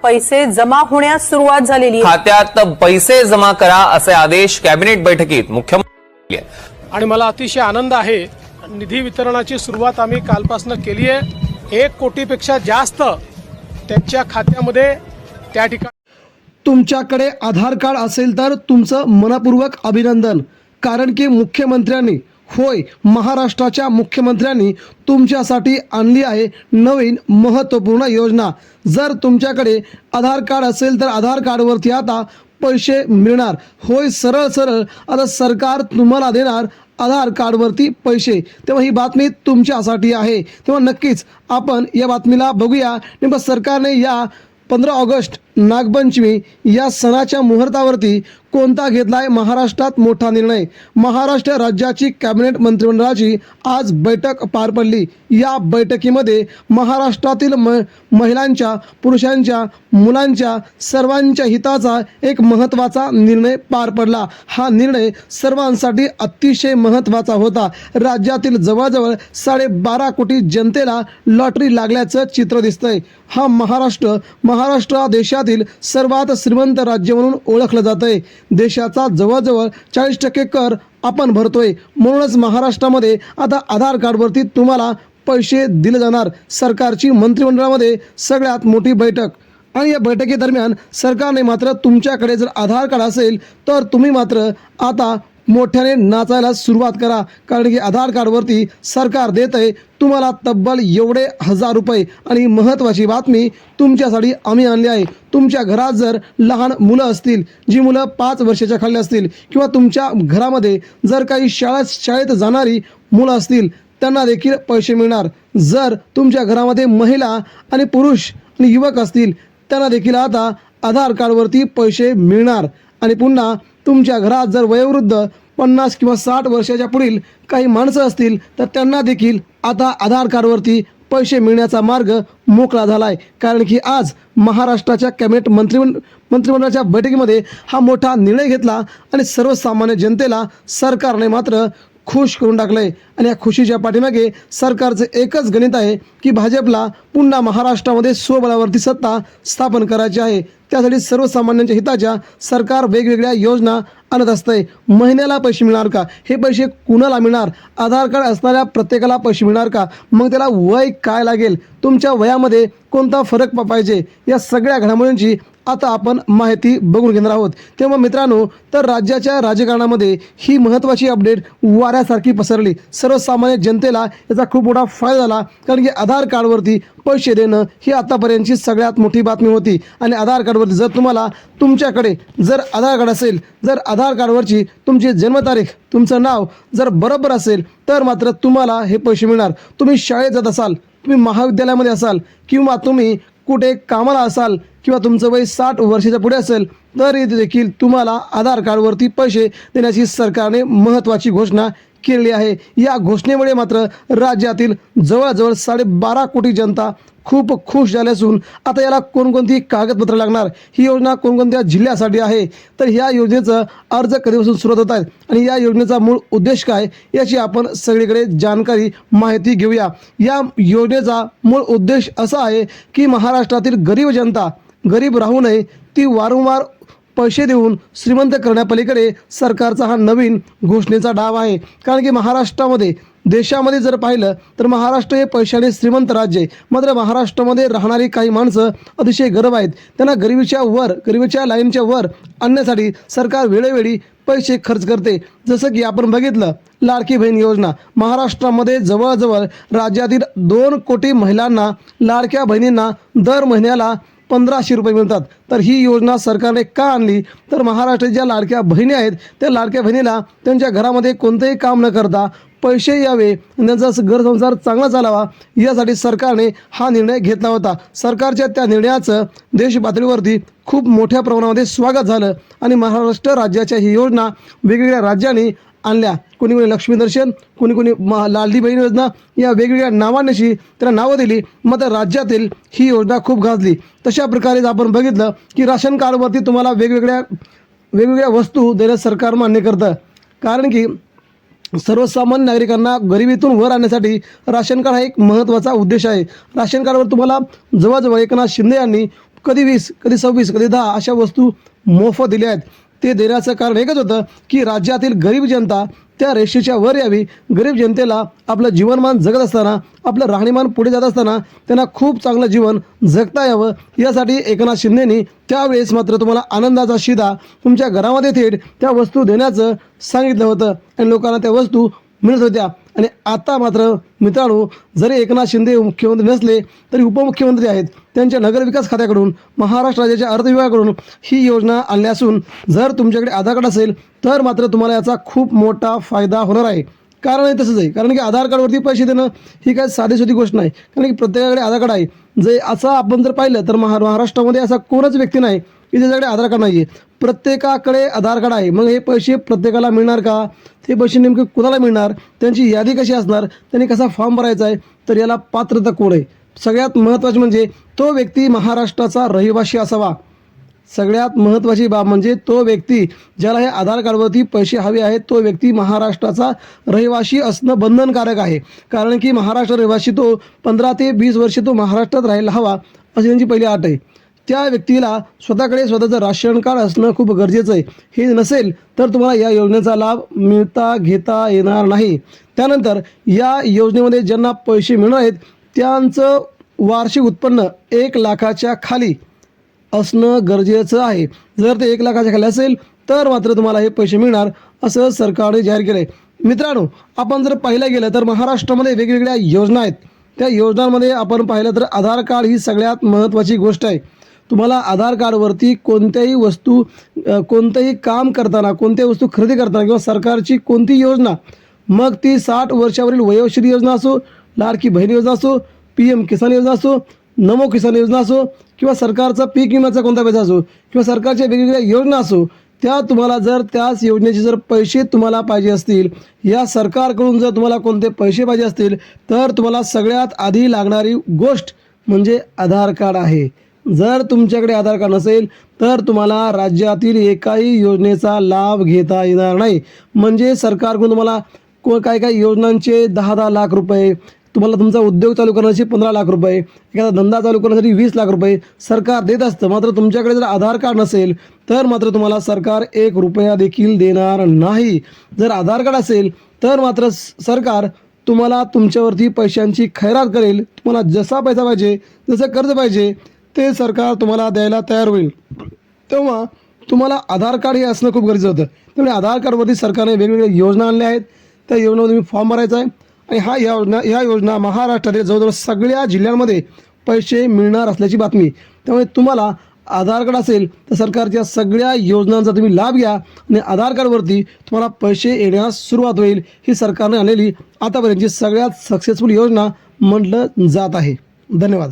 पैसे जमा होण्यास सुरुवात झालेली आहे। खात्यात पैसे जमा करा असे आदेश कॅबिनेट बैठकीत मुख्यमंत्री आणि मला अतिशय आनंद आहे, निधी वितरणाची सुरुवात आम्ही कालपासून केली आहे। 1 कोटीपेक्षा जास्त त्यांच्या खात्यामध्ये त्या ठिकाणी। तुमच्याकडे आधार कार्ड असेल तर तुमचं मनपूर्वक अभिनंदन, कारण की मुख्यमंत्र्यांनी, होय महाराष्ट्राच्या मुख्यमंत्र्यांनी तुमच्यासाठी आणली आहे नवीन महत्त्वपूर्ण योजना। जर तुमच्याकडे आधार कार्ड असेल तर आधार कार्डवरती आता पैसे मिळणार। होय, सरळ सरळ आता सरकार तुम्हाला देणार आधार कार्डवरती पैसे। तेव्हा ही बातमी तुमच्यासाठी आहे। तेव्हा नक्कीच आपण या बातमीला बघूया। नेमकं सरकारने या 15 ऑगस्ट नागपंचमी या सणाच्या मुहूर्तावरती कोणता घेतलाय महाराष्ट्रात मोठा निर्णय। महाराष्ट्र राज्याची कॅबिनेट मंत्रिमंडळाची आज बैठक पार पडली। या बैठकीमध्ये महाराष्ट्रातील महिलांच्या, पुरुषांच्या, मुलांच्या सर्वांच्या हिताचा एक महत्त्वाचा निर्णय पार पडला। हा निर्णय सर्वांसाठी अतिशय महत्त्वाचा होता। राज्यातील जवळजवळ 12.5 कोटी जनतेला लॉटरी लागल्याचं चित्र दिसतंय। हा महाराष्ट्र देशातील सर्वात श्रीमंत राज्य म्हणून ओळखलं जातंय। देशाचा जवळजवळ 40% कर आपण भरतोय। म्हणूनच महाराष्ट्रामध्ये आता आधार कार्डवरती तुम्हाला पैसे दिले जाणार। सरकारची मंत्रिमंडळामध्ये सगळ्यात मोठी बैठक, आणि या बैठकीदरम्यान सरकारने मात्र तुमच्याकडे जर आधार कार्ड असेल तर तुम्ही मात्र आता मोठ्याने नाचायला सुरुवात करा, कारण की आधार कार्डवरती सरकार देत आहे तुम्हाला तब्बल एवढे 1000 रुपये। आणि महत्त्वाची बातमी तुमच्यासाठी आम्ही आणली आहे। तुमच्या घरात जर लहान मुलं असतील, जी मुलं 5 वर्षाच्या खाली असतील, किंवा तुमच्या घरामध्ये जर काही शाळेत जाणारी मुलं असतील, त्यांना देखील पैसे मिळणार। जर तुमच्या घरामध्ये महिला आणि पुरुष आणि युवक असतील, त्यांना देखील आता आधार कार्डवरती पैसे मिळणार। आणि पुन्हा तुमच्या घरात जर वयोवृद्ध 50 किंवा 60 वर्षाच्या पुढील काही माणसं असतील तर त्यांना देखील आता आधार कार्डवरती पैसे मिळण्याचा मार्ग मोकळा झाला आहे। कारण की आज महाराष्ट्राच्या कॅबिनेट मंत्रिमंडळाच्या बैठकीमध्ये हा मोठा निर्णय घेतला आणि सर्वसामान्य जनतेला सरकारने मात्र खुश करून टाकलंय। आणि या खुशीच्या पाठीमागे सरकारचं एकच गणित आहे की भाजपला पुन्हा महाराष्ट्रामध्ये स्वबळावरती सत्ता स्थापन करायची आहे। त्यासाठी सर्वसामान्यांच्या हिताच्या सरकार वेगवेगळ्या योजना आणत असते। महिन्याला पैसे मिळणार का? हे पैसे कुणाला मिळणार? आधार कार्ड असणाऱ्या प्रत्येकाला पैसे मिळणार का? मग त्याला वय काय लागेल? तुमच्या वयामध्ये कोणता फरक पाहिजे? या सगळ्या घडामोडींची आता आपण माहिती बघून घेणार आहोत। तेव्हा मित्रांनो, तर राज्याच्या राजकारणामध्ये ही महत्त्वाची अपडेट वाऱ्यासारखी पसरली। सर्वसामान्य जनतेला याचा खूप मोठा फायदा झाला, कारण की आधार कार्डवरती पैसे देणं ही आतापर्यंतची सगळ्यात मोठी बातमी होती। आणि आधार कार्डवरती जर तुम्हाला तुमच्याकडे जर आधार कार्ड असेल, जर आधार कार्डवरची तुमची जन्मतारीख, तुमचं नाव जर बरोबर असेल तर मात्र तुम्हाला हे पैसे मिळणार। तुम्ही शाळेत जात असाल, तुम्ही महाविद्यालयामध्ये असाल, किंवा तुम्ही कुठे कामाला असाल, किंवा तुमचं वय 60 वर्षाच्या पुढे असेल, तरी देखील तुम्हाला आधार कार्डवरती पैसे देण्याची सरकारने महत्त्वाची घोषणा केली आहे। या घोषणेमुळे मात्र राज्यातील जवळजवळ 12.5 कोटी जनता खूप खुश झाले असून आता याला कोणकोणती कागदपत्र लागणार, ही योजना कोणकोणत्या जिल्ह्यासाठी आहे, तर ह्या योजनेचा अर्ज कधीपासून सुरुवात होत आहे आणि या योजनेचा मूळ उद्देश काय याची आपण सगळीकडे जानकारी माहिती घेऊया। या योजनेचा मूळ उद्देश असा आहे की महाराष्ट्रातील गरीब जनता गरीब राहू नये, ती वारंवार पैसे देऊन श्रीमंत करण्यापलीकडे सरकारचा हा नवीन घोषणेचा डाव आहे। कारण की महाराष्ट्रामध्ये, देशामध्ये जर पाहिलं तर महाराष्ट्र हे पैशाने श्रीमंत राज्य आहे। मात्र महाराष्ट्रामध्ये राहणारी काही माणसं अतिशय गरीब आहेत। त्यांना गरिबीच्या लाईनच्या वर आणण्यासाठी सरकार वेळोवेळी पैसे खर्च करते। जसं की आपण बघितलं लाडकी बहीण योजना, महाराष्ट्रामध्ये जवळजवळ राज्यातील 2 कोटी महिलांना, लाडक्या बहिणींना दर महिन्याला 1500 रुपये मिळतात। तर ही योजना सरकारने का आणली, तर महाराष्ट्रात ज्या लाडक्या बहिणी आहेत त्या लाडक्या बहिणीला त्यांच्या घरामध्ये कोणतेही काम न करता पैसे यावे, त्यांचा घरसंसार चांगला चालावा, यासाठी सरकारने हा निर्णय घेतला होता। सरकारच्या त्या निर्णयाचं देश पातळीवरती खूप मोठ्या प्रमाणामध्ये स्वागत झालं आणि महाराष्ट्र राज्याच्या ही योजना वेगवेगळ्या राज्यांनी आणल्या। कोणी लक्ष्मी दर्शन, कोणी लाडली बहीण योजना, या वेगवेगळ्या नावांशी त्याला नावं दिली। मात्र राज्यातील ही योजना खूप गाजली। तशा प्रकारे आपण बघितलं की राशन कार्डवरती तुम्हाला वेगवेगळ्या वस्तू देण्यास सरकार मान्य करतं, कारण की सर्वसामान्य नागरिकांना गरिबीतून वर आणण्यासाठी राशन कार्ड हा एक महत्त्वाचा उद्देश आहे। राशन कार्डवर तुम्हाला जवळजवळ एकनाथ शिंदे यांनी कधी 20, कधी 26, कधी 10 अशा वस्तू मोफत दिल्या आहेत. ते देण्याचं कारण एकच होतं की राज्यातील गरीब जनता त्या रेषेच्या वर यावी. गरीब जनतेला आपलं जीवनमान जगत असताना, आपलं राहणीमान पुढे जात असताना त्यांना खूप चांगलं जीवन जगता यावं, यासाठी एकनाथ शिंदेनी त्यावेळेस मात्र तुम्हाला आनंदाचा शिधा तुमच्या घरामध्ये थेट त्या वस्तू देण्याचं सांगितलं होतं आणि लोकांना त्या वस्तू मिळत होत्या. आणि आता मात्र मित्रांनो, जरी एकनाथ शिंदे मुख्यमंत्री नसले तरी उपमुख्यमंत्री आहेत. त्यांच्या नगरविकास खात्याकडून, महाराष्ट्र राज्याच्या अर्थ विभागाकडून ही योजना आणली असून जर तुमच्याकडे आधार कार्ड असेल तर मात्र तुम्हाला याचा खूप मोठा फायदा होणार आहे. कारण आहे तसंच आहे, कारण की आधार कार्डवरती पैसे देणं ही काय साधीसोधी गोष्ट नाही. कारण की प्रत्येकाकडे आधार कार्ड आहे. जे असं आपण जर पाहिलं तर महाराष्ट्रामध्ये असा कोणच व्यक्ती नाही की ज्याच्याकडे आधार कार्ड नाही आहे. प्रत्येकाकडे आधार कार्ड आहे. मग हे पैसे प्रत्येकाला मिळणार का? ते पैसे नेमके कुणाला मिळणार? त्यांची यादी कशी असणार? त्यांनी कसा फॉर्म भरायचा आहे? तर याला पात्रता कोण आहे? सगळ्यात महत्त्वाचे म्हणजे तो व्यक्ती महाराष्ट्राचा रहिवासी असावा. सगळ्यात महत्त्वाची बाब म्हणजे तो व्यक्ती ज्याला हे आधार कार्डवरती पैसे हवे आहेत तो व्यक्ती महाराष्ट्राचा रहिवासी असणं बंधनकारक आहे. कारण की महाराष्ट्र रहिवासी तो 15 ते 20 वर्षे तो महाराष्ट्रात राहायला हवा अशी त्यांची पहिली अट आहे. त्या व्यक्तीला स्वतःकडे स्वतःचं राशन कार्ड असणं खूप गरजेचं आहे. हे नसेल तर तुम्हाला या योजनेचा लाभ घेता येणार नाही. त्यानंतर या योजनेमध्ये ज्यांना पैसे मिळणार आहेत त्यांचं वार्षिक उत्पन्न 1 लाखाच्या खाली असणं गरजेचं आहे. जर ते 1 लाखाच्या खाली असेल तर मात्र तुम्हाला हे पैसे मिळणार असं सरकारने जाहीर केलं आहे. मित्रांनो, आपण जर पाहिलं गेलं तर महाराष्ट्रामध्ये वेगवेगळ्या योजना आहेत. त्या योजनांमध्ये आपण पाहिलं तर आधार कार्ड ही सगळ्यात महत्त्वाची गोष्ट आहे. तुम्हाला आधार कार्डवरती कोणत्याही वस्तू, कोणतंही काम करताना, कोणत्याही वस्तू खरेदी करताना किंवा सरकारची कोणती योजना, मग ती 60 वर्षावरील वयोश्री योजना असो, लाडकी बहीण योजना असो, PM किसान योजना असो, नमो किसान योजना असो किंवा सरकारचा पीक विम्याचा कोणता पैसा असो किंवा सरकारच्या वेगवेगळ्या योजना असो, त्या तुम्हाला जर त्याच योजनेचे जर पैसे तुम्हाला पाहिजे असतील, या सरकारकडून जर तुम्हाला कोणते पैसे पाहिजे असतील तर तुम्हाला सगळ्यात आधी लागणारी गोष्ट म्हणजे आधार कार्ड आहे. जर तुमच्याकडे आधार कार्ड नसेल तर तुम्हाला राज्यातील एकाही योजनेचा लाभ घेता येणार नाही. म्हणजे सरकारकडून तुम्हाला काय काय योजनांचे 10-10 लाख रुपये, तुम्हाला तुमचा उद्योग चालू करण्याचे 15 लाख रुपये, एखादा धंदा चालू करण्यासाठी 20 लाख रुपये सरकार देत असतं. मात्र तुमच्याकडे जर आधार कार्ड नसेल तर मात्र तुम्हाला सरकार 1 रुपया देखील देणार नाही. जर आधार कार्ड असेल तर मात्र सरकार तुम्हाला तुमच्यावरती पैशांची खैरात करेल. तुम्हाला जसा पैसा पाहिजे, जसं कर्ज पाहिजे ते सरकार तुम्हाला द्यायला तयार होईल. तेव्हा तुम्हाला आधार कार्ड हे असणं खूप गरजेचं होतं. त्यामुळे आधार कार्डवरती सरकारने वेगवेगळ्या योजना आणल्या आहेत. त्या योजनेमध्ये तुम्ही फॉर्म भरायचा आहे आणि ह्या योजना महाराष्ट्रातील जवळजवळ सगळ्या जिल्ह्यांमध्ये पैसे मिळणार असल्याची बातमी. त्यामुळे तुम्हाला आधार कार्ड असेल तर सरकारच्या सगळ्या योजनांचा तुम्ही लाभ घ्या आणि आधार कार्डवरती तुम्हाला पैसे येण्यास सुरुवात होईल. ही सरकारने आणलेली आतापर्यंतची सगळ्यात सक्सेसफुल योजना म्हटलं जात आहे. धन्यवाद.